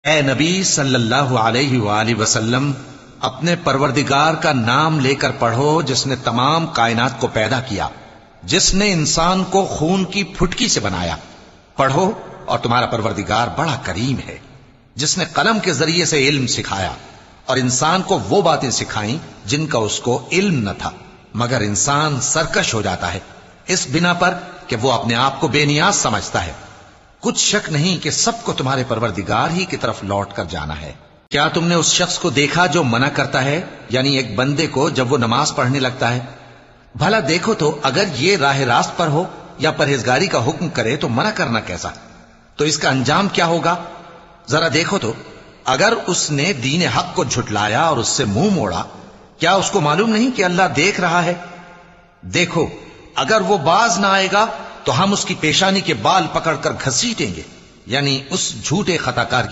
ए नबी सल्लल्लाहु अलैहि वसल्लम, अपने परवरदिगार का नाम लेकर पढ़ो जिसने तमाम कायनात को पैदा किया, जिसने इंसान को खून की फुटकी से बनाया। पढ़ो और तुम्हारा परवरदिगार बड़ा करीम है, जिसने कलम के जरिए से इल्म सिखाया और इंसान को वो बातें सिखाई जिनका उसको इल्म न था, मगर इंसान सरकश हो जाता है इस बिना पर कि वो अपने आप को बेनियाज समझता है। कुछ शक नहीं कि सबको तुम्हारे परवरदिगार ही की तरफ लौट कर जाना है। क्या तुमने उस शख्स को देखा जो मना करता है, यानी एक बंदे को जब वो नमाज पढ़ने लगता है? भला देखो तो अगर ये राह रास्त पर हो या परहेजगारी का हुक्म करे तो मना करना कैसा? तो इसका अंजाम क्या होगा? जरा देखो तो, अगर उसने दीन हक को झुटलाया और उससे मुंह मोड़ा, क्या उसको मालूम नहीं कि अल्लाह देख रहा है? देखो, अगर वो बाज ना आएगा तो हम उसकी पेशानी के बाल पकड़कर घसीटेंगे, यानी उस झूठे खताकार की